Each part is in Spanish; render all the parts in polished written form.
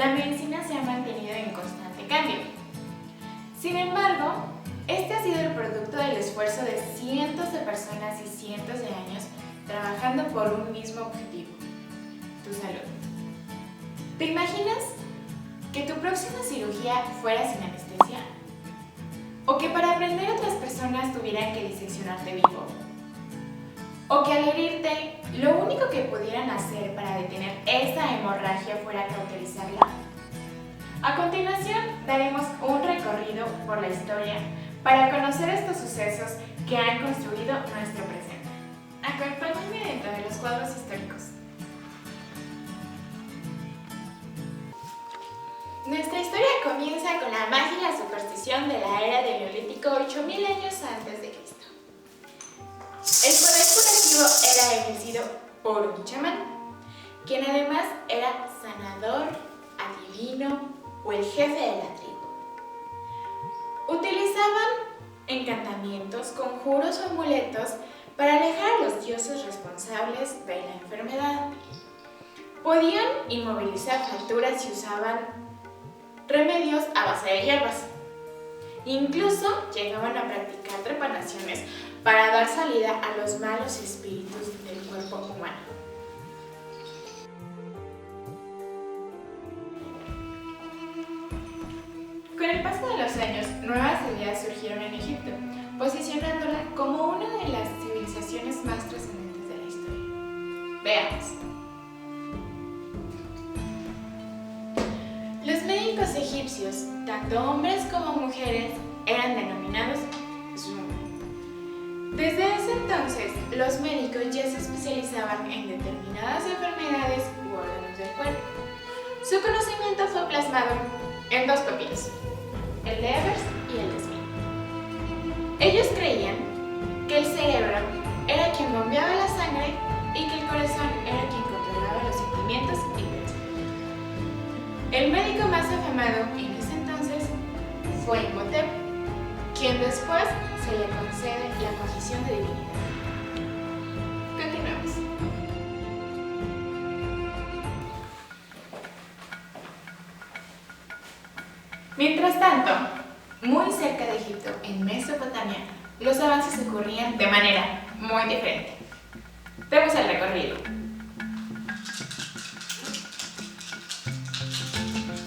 la medicina se ha mantenido en constante cambio. Sin embargo, este ha sido el producto del esfuerzo de cientos de personas y cientos de años trabajando por un mismo objetivo: tu salud. ¿Te imaginas que tu próxima cirugía fuera sin anestesia? ¿O que para aprender otras personas tuvieran que diseccionarte vivo? ¿O que al herirte, lo único que pudieran hacer para detener esa hemorragia fuera cauterizarla? A continuación, daremos un recorrido por la historia para conocer estos sucesos que han construido nuestro presente. Acompáñame dentro de los cuadros históricos. Nuestra historia comienza con la magia y la superstición de la era del Neolítico 8000 años antes de Cristo. El poder curativo era ejercido por un chamán, quien además era sanador, adivino o el jefe de la tribu. Utilizaban encantamientos, conjuros o amuletos para alejar a los dioses responsables de la enfermedad. Podían inmovilizar fracturas y usaban remedios a base de hierbas. Incluso llegaban a practicar trepanaciones para dar salida a los malos espíritus del cuerpo humano. Con el paso de los años, nuevas ideas surgieron en Egipto, posicionándola como una de las civilizaciones más trascendentes de la historia. Veamos. Los médicos egipcios, tanto hombres como mujeres, eran denominados Zum. Desde ese entonces, los médicos ya se especializaban en determinadas enfermedades u órganos del cuerpo. Su conocimiento fue plasmado en dos papiros, el de Ebers y el de Smith. Ellos creían que el cerebro era quien bombeaba la sangre y que el corazón era quien controlaba los sentimientos y pensamientos. El médico más afamado en ese entonces fue Imhotep, quien después se le concede la condición de divinidad. Continuamos. Mientras tanto, muy cerca de Egipto, en Mesopotamia, los avances ocurrían de manera muy diferente. Vemos el recorrido.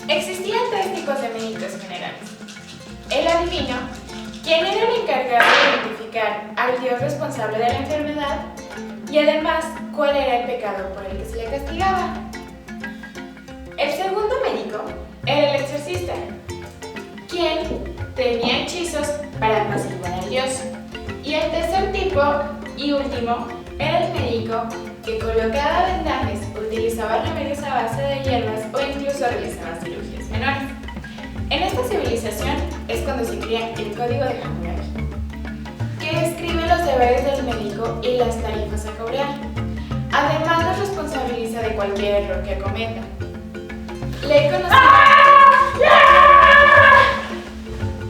Existían tres tipos de médicos generales. El adivino, quien era el encargado de identificar al dios responsable de la enfermedad y además cuál era el pecado por el que se le castigaba. El segundo médico era el exorcista, quien tenía hechizos para apaciguar al dios. Y el tercer tipo y último era el médico que colocaba vendajes, utilizaba remedios a base de hierbas o incluso realizaba cirugías menores. En esta civilización es cuando se crea el Código de Hammurabi, que describe los deberes del médico y las tarifas a cobrar. Además, los responsabiliza de cualquier error que cometa. Ley conocida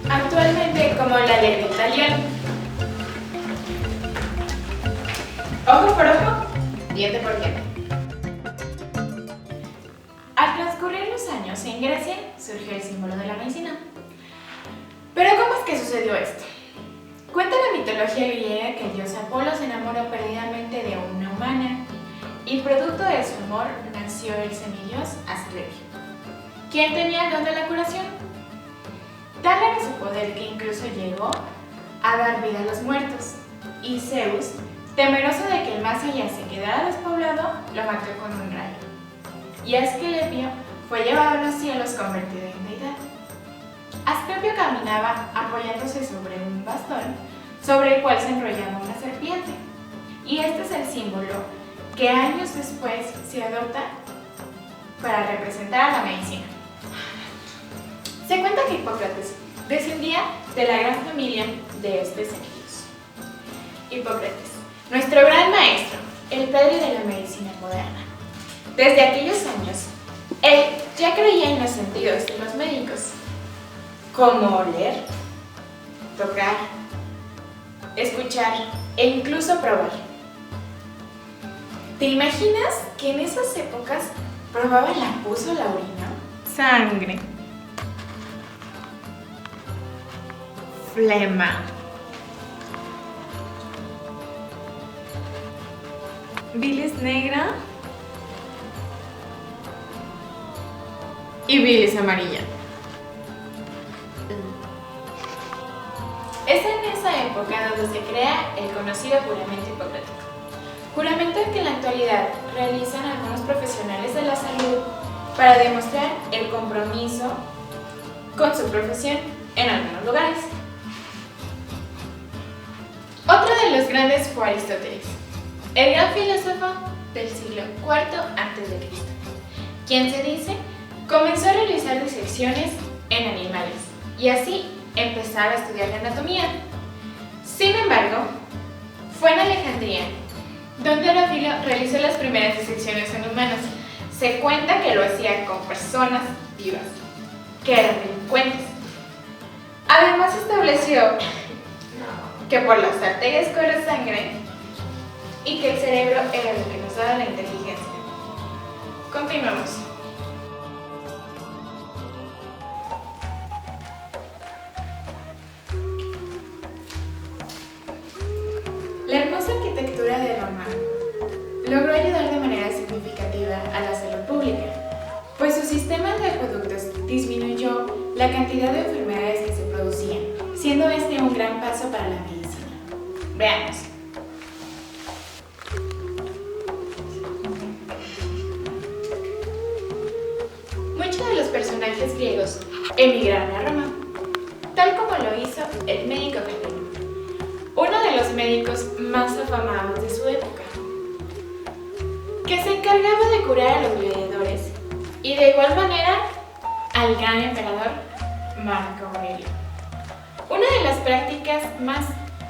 actualmente como la ley del talión. Ojo por ojo, diente por diente. Al transcurrir los años en Grecia surgió el símbolo de la medicina. Pero ¿cómo es que sucedió esto? Cuenta la mitología griega que el dios Apolo se enamoró perdidamente de una humana y producto de su amor nació el semidios Asclepio, quien tenía el don de la curación. Tal era su poder que incluso llegó a dar vida a los muertos, y Zeus, temeroso de que el más allá se quedara despoblado, lo mató con un rayo. Y Asclepio fue llevado a los cielos convertido en deidad. Asclepio caminaba apoyándose sobre un bastón, sobre el cual se enrollaba una serpiente. Y este es el símbolo que años después se adopta para representar a la medicina. Se cuenta que Hipócrates descendía de la gran familia de este semidios. Hipócrates, nuestro gran maestro, el padre de la medicina moderna. Desde aquellos años, él ya creía en los sentidos de los médicos, como oler, tocar, escuchar e incluso probar. ¿Te imaginas que en esas épocas probaban la pus o la orina? sangre, flema, bilis negra y bilis amarilla. Es en esa época donde se crea el conocido juramento hipocrático. Juramento que en la actualidad realizan algunos profesionales de la salud para demostrar el compromiso con su profesión en algunos lugares. Otro de los grandes fue Aristóteles, el gran filósofo del siglo IV a.C., quien se dice comenzó a realizar disecciones en animales y así empezar a estudiar la anatomía. Sin embargo, fue en Alejandría donde Heraclio realizó las primeras disecciones en humanos. Se cuenta que lo hacía con personas vivas, que eran delincuentes. Además estableció que por las arterias corre sangre y que el cerebro era lo que nos daba la inteligencia. Continuamos. La hermosa arquitectura de Roma logró ayudar de manera significativa a la salud pública, pues su sistema de acueductos disminuyó la cantidad de enfermedades que se producían, siendo este un gran paso para la medicina. Veamos. Muchos de los personajes griegos emigraron a Roma, tal como lo hizo el médico Galeno, uno de los médicos más afamados de su época, que se encargaba de curar a los gladiadores y de igual manera al gran emperador Marco Aurelio. Una de las prácticas más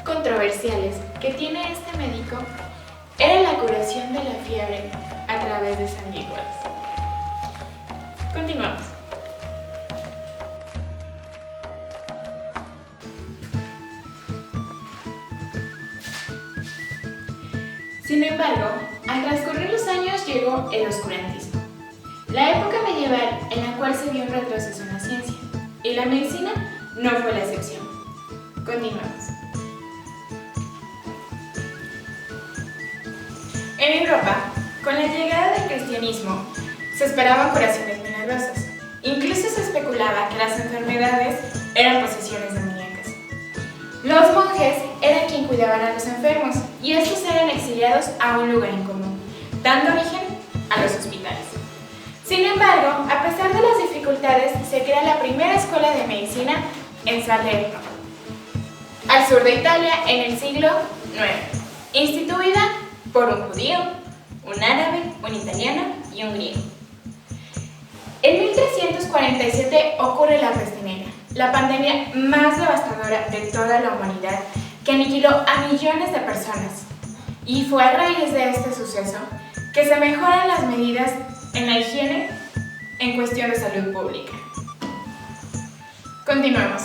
controversiales que tiene este médico era la curación de la fiebre a través de sanguijuelas. Continuamos. Sin embargo, al transcurrir los años llegó el oscurantismo, la época medieval en la cual se vio un retroceso en la ciencia, y la medicina no fue la excepción. Continuamos. En Europa, con la llegada del cristianismo, se esperaban curaciones milagrosas. Incluso se especulaba que las enfermedades eran posesiones demoníacas. Los monjes eran quienes cuidaban a los enfermos y estos eran exiliados a un lugar en común, dando origen a los hospitales. Sin embargo, a pesar de las dificultades, se crea la primera escuela de medicina en Salerno, al sur de Italia, en el siglo IX, instituida por un judío, un árabe, un italiano y un griego. En 1347 ocurre la peste negra, la pandemia más devastadora de toda la humanidad que aniquiló a millones de personas. Y fue a raíz de este suceso que se mejoran las medidas en la higiene en cuestión de salud pública. Continuemos.